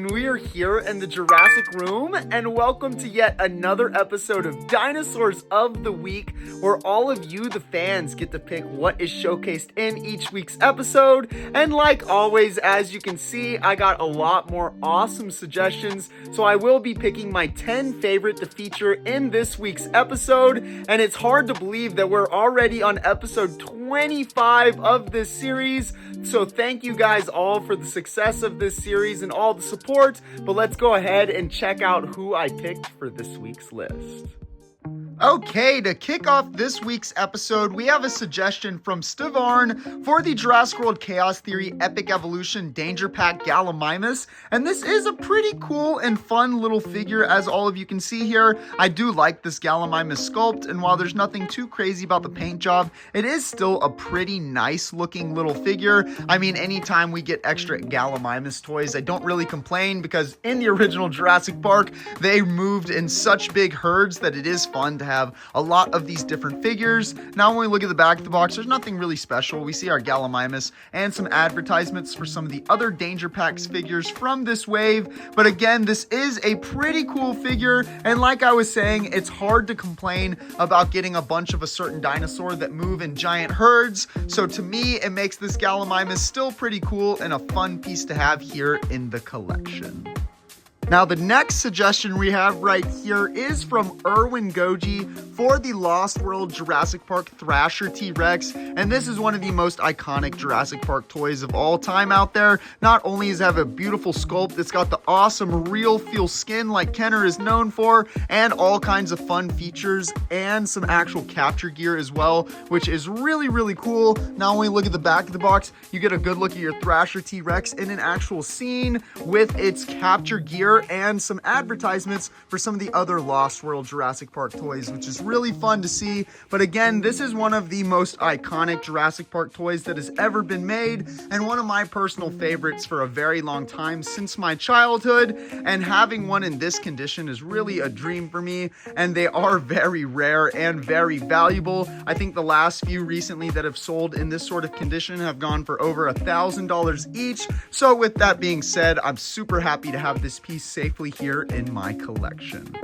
and we are here in the Jurassic room, and welcome to yet another episode of Dinosaurs of the Week, where all of you, the fans, get to pick what is showcased in each week's episode. And like always, as you can see, I got a lot more awesome suggestions, so I will be picking my 10 favorite to feature in this week's episode. And it's hard to believe that we're already on episode 25 of this series, so thank you guys all for the success of this series and all the support. But let's go ahead and check out who I picked for this week's list. Okay, to kick off this week's episode, we have a suggestion from Stivarn for the Jurassic World Chaos Theory Epic Evolution Danger Pack Gallimimus, and this is a pretty cool and fun little figure, as all of you can see here. I do like this Gallimimus sculpt, and while there's nothing too crazy about the paint job, it is still a pretty nice looking little figure. I mean, anytime we get extra Gallimimus toys, I don't really complain, because in the original Jurassic Park, they moved in such big herds that it is fun to have a lot of these different figures. Now, when we look at the back of the box, there's nothing really special. We see our Gallimimus and some advertisements for some of the other Danger Packs figures from this wave. But again, this is a pretty cool figure, and like I was saying, it's hard to complain about getting a bunch of a certain dinosaur that move in giant herds. So to me, it makes this Gallimimus still pretty cool and a fun piece to have here in the collection. Now, the next suggestion we have right here is from Erwin Goji for the Lost World Jurassic Park Thrasher T-Rex, and this is one of the most iconic Jurassic Park toys of all time out there. Not only does it have a beautiful sculpt, it's got the awesome real feel skin like Kenner is known for, and all kinds of fun features, and some actual capture gear as well, which is really, really cool. Now, when we look at the back of the box, you get a good look at your Thrasher T-Rex in an actual scene with its capture gear and some advertisements for some of the other Lost World Jurassic Park toys, which is really fun to see. But again, this is one of the most iconic Jurassic Park toys that has ever been made, and one of my personal favorites for a very long time since my childhood. And having one in this condition is really a dream for me, and they are very rare and very valuable. I think the last few recently that have sold in this sort of condition have gone for over $1,000 each. So with that being said, I'm super happy to have this piece safely here in my collection.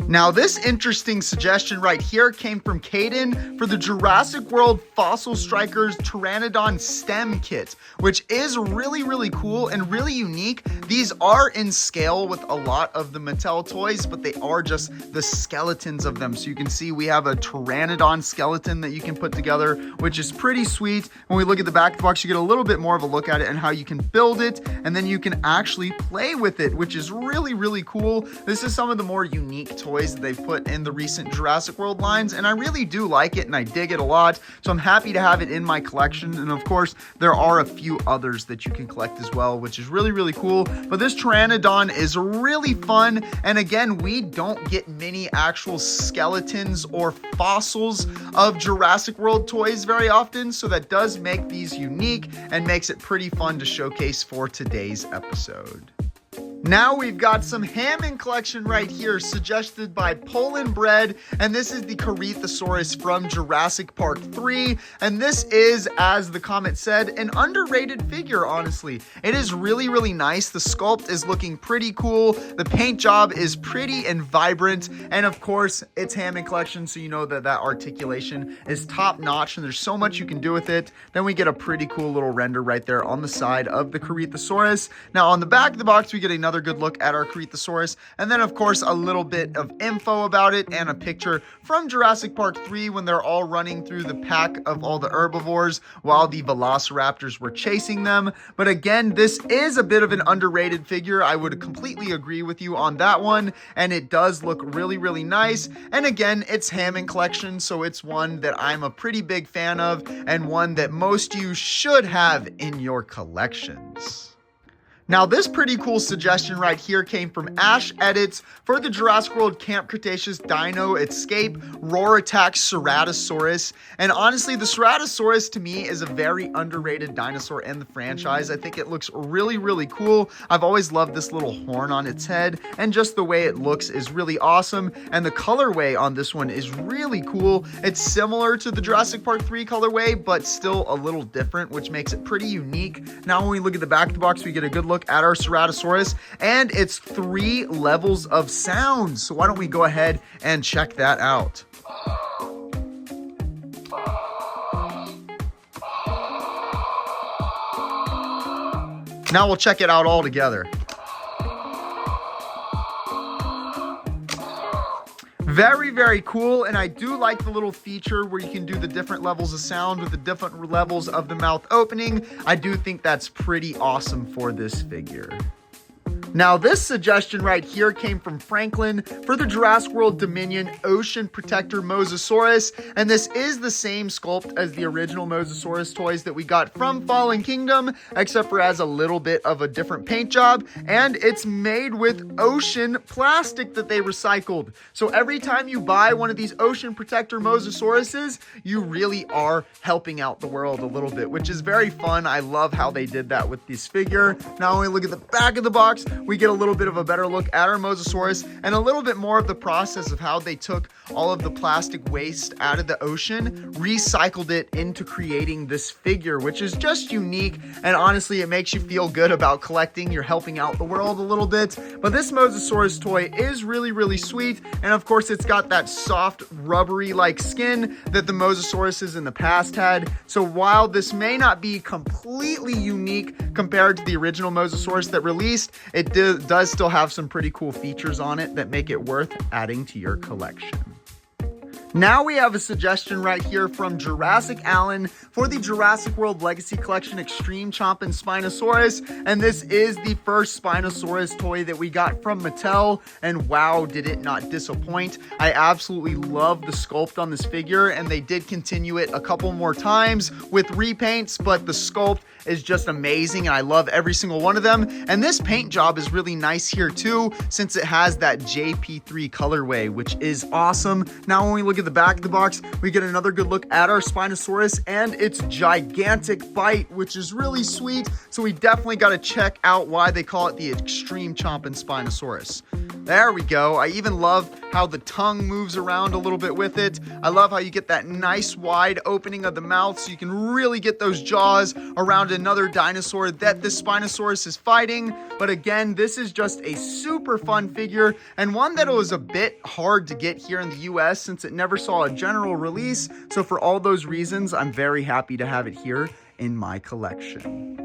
Now, this interesting suggestion right here came from Caden for the Jurassic World Fossil Strikers Pteranodon Stem Kit, which is really, really cool and really unique. These are in scale with a lot of the Mattel toys, but they are just the skeletons of them. So you can see we have a Pteranodon skeleton that you can put together, which is pretty sweet. When we look at the back of the box, you get a little bit more of a look at it and how you can build it, and then you can actually play with it, which is really, really cool. This is some of the more unique toys that they've put in the recent Jurassic World lines, and I really do like it and I dig it a lot, so I'm happy to have it in my collection. And of course, there are a few others that you can collect as well, which is really, really cool. But this Pteranodon is really fun, and again, we don't get many actual skeletons or fossils of Jurassic World toys very often, so that does make these unique and makes it pretty fun to showcase for today's episode. Now we've got some Hammond collection right here, suggested by Poland Bread, and this is the Corythosaurus from Jurassic Park 3, and this is, as the comment said, an underrated figure, honestly. It is really, really nice. The sculpt is looking pretty cool. The paint job is pretty and vibrant, and of course, it's Hammond collection, so you know that that articulation is top-notch, and there's so much you can do with it. Then we get a pretty cool little render right there on the side of the Corythosaurus. Now, on the back of the box, we get another good look at our Corythosaurus, and then of course a little bit of info about it and a picture from Jurassic Park 3 when they're all running through the pack of all the herbivores while the velociraptors were chasing them. But again, this is a bit of an underrated figure. I would completely agree with you on that one, and it does look really, really nice. And again, it's Hammond collection, so it's one that I'm a pretty big fan of, and one that most you should have in your collections. Now, this pretty cool suggestion right here came from Ash Edits for the Jurassic World Camp Cretaceous Dino Escape Roar Attack Ceratosaurus. And honestly, the Ceratosaurus to me is a very underrated dinosaur in the franchise. I think it looks really, really cool. I've always loved this little horn on its head, and just the way it looks is really awesome. And the colorway on this one is really cool. It's similar to the Jurassic Park 3 colorway, but still a little different, which makes it pretty unique. Now, when we look at the back of the box, we get a good look look at our Ceratosaurus and its 3 levels of sound. So why don't we go ahead and check that out? Now we'll check it out all together. Very, very cool, and I do like the little feature where you can do the different levels of sound with the different levels of the mouth opening. I do think that's pretty awesome for this figure. Now, this suggestion right here came from Franklin for the Jurassic World Dominion Ocean Protector Mosasaurus, and this is the same sculpt as the original Mosasaurus toys that we got from Fallen Kingdom, except for it has a little bit of a different paint job, and it's made with ocean plastic that they recycled. So every time you buy one of these Ocean Protector Mosasauruses, you really are helping out the world a little bit, which is very fun. I love how they did that with this figure. Now, when we look at the back of the box, we get a little bit of a better look at our Mosasaurus and a little bit more of the process of how they took all of the plastic waste out of the ocean, recycled it into creating this figure, which is just unique. And honestly, it makes you feel good about collecting. You're helping out the world a little bit. But this Mosasaurus toy is really, really sweet. And of course, it's got that soft, rubbery-like skin that the Mosasauruses in the past had. So while this may not be completely unique compared to the original Mosasaurus that released, it does still have some pretty cool features on it that make it worth adding to your collection. Now we have a suggestion right here from Jurassic Allen for the Jurassic World Legacy Collection Extreme Chompin' Spinosaurus, and this is the first Spinosaurus toy that we got from Mattel, and wow, did it not disappoint. I absolutely love the sculpt on this figure, and they did continue it a couple more times with repaints, but the sculpt is just amazing, and I love every single one of them. And this paint job is really nice here too, since it has that JP3 colorway, which is awesome. Now when we look at the back of the box, we get another good look at our Spinosaurus and its gigantic bite, which is really sweet. So we definitely got to check out why they call it the Extreme Chompin' Spinosaurus. There we go. I even love how the tongue moves around a little bit with it. I love how you get that nice wide opening of the mouth so you can really get those jaws around another dinosaur that this Spinosaurus is fighting. But again, this is just a super fun figure and one that was a bit hard to get here in the US since it never saw a general release. So for all those reasons, I'm very happy to have it here in my collection.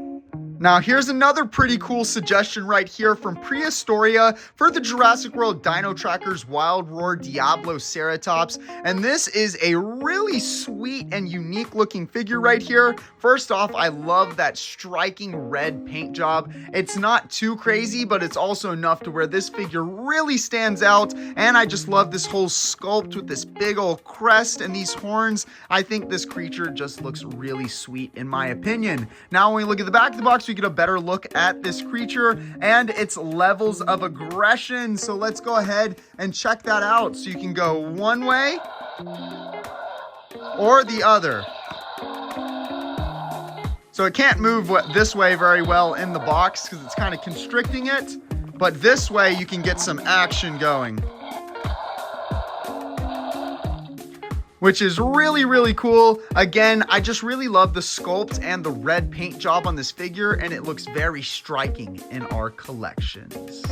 Now, here's another pretty cool suggestion right here from Prehistoria for the Jurassic World Dino Trackers Wild Roar Diabloceratops. And this is a really sweet and unique looking figure right here. First off, I love that striking red paint job. It's not too crazy, but it's also enough to where this figure really stands out. And I just love this whole sculpt with this big old crest and these horns. I think this creature just looks really sweet in my opinion. Now, when we look at the back of the box, we get a better look at this creature and its levels of aggression. So let's go ahead and check that out. So you can go one way or the other. So it can't move this way very well in the box because it's kind of constricting it. But this way you can get some action going, which is really, really cool. Again, I just really love the sculpt and the red paint job on this figure, and it looks very striking in our collections.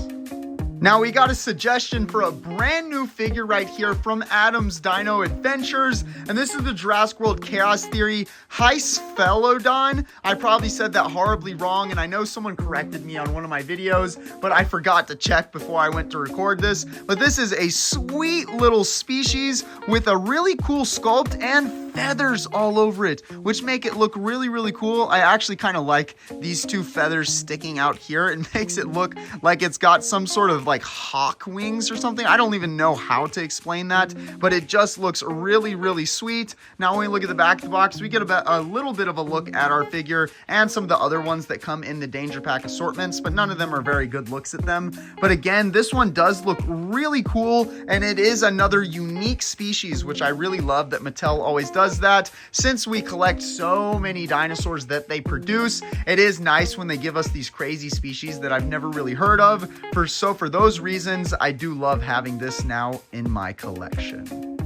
Now we got a suggestion for a brand new figure right here from Adam's Dino Adventures, and this is the Jurassic World Chaos Theory Hysphelodon. I probably said that horribly wrong, and I know someone corrected me on one of my videos, but I forgot to check before I went to record this. But this is a sweet little species with a really cool sculpt and feathers all over it, which make it look really, really cool. I actually kind of like these two feathers sticking out here. It makes it look like it's got some sort of like hawk wings or something. I don't even know how to explain that, but it just looks really, really sweet. Now, when we look at the back of the box, we get a little bit of a look at our figure and some of the other ones that come in the Danger Pack assortments, but none of them are very good looks at them. But again, this one does look really cool, and it is another unique species, which I really love that Mattel always does that. Since we collect so many dinosaurs that they produce, it is nice when they give us these crazy species that I've never really heard of. For those reasons, I do love having this now in my collection.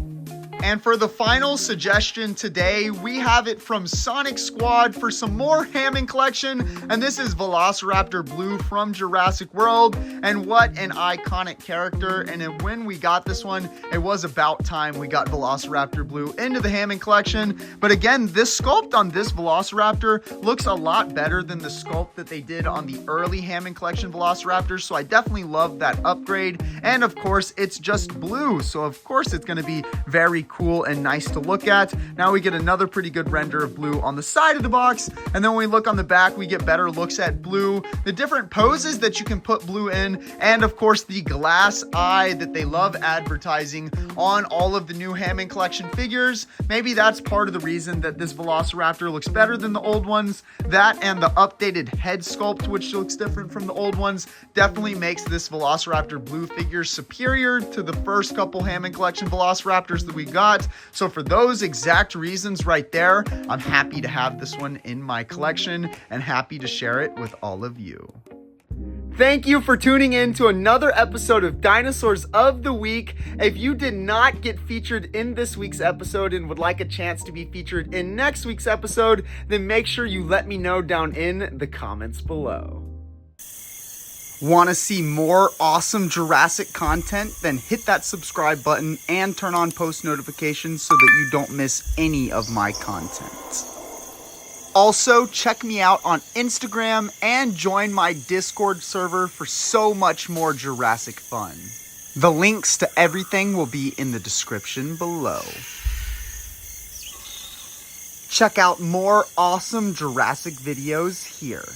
And for the final suggestion today, we have it from Sonic Squad for some more Hammond collection. And this is Velociraptor Blue from Jurassic World. And what an iconic character. And when we got this one, it was about time we got Velociraptor Blue into the Hammond collection. But again, this sculpt on this Velociraptor looks a lot better than the sculpt that they did on the early Hammond collection Velociraptors. So I definitely love that upgrade. And of course, it's just blue. So of course, it's going to be very cool and nice to look at. Now we get another pretty good render of blue on the side of the box, and then when we look on the back, we get better looks at blue, the different poses that you can put blue in, and of course the glass eye that they love advertising on all of the new Hammond collection figures. Maybe that's part of the reason that this Velociraptor looks better than the old ones. That and the updated head sculpt, which looks different from the old ones, definitely makes this Velociraptor Blue figure superior to the first couple Hammond collection Velociraptors that we got. So for those exact reasons right there, I'm happy to have this one in my collection and happy to share it with all of you. Thank you for tuning in to another episode of Dinosaurs of the Week. If you did not get featured in this week's episode and would like a chance to be featured in next week's episode, then make sure you let me know down in the comments below. Want to see more awesome Jurassic content? Then hit that subscribe button and turn on post notifications so that you don't miss any of my content. Also, check me out on Instagram and join my Discord server for so much more Jurassic fun. The links to everything will be in the description below. Check out more awesome Jurassic videos here.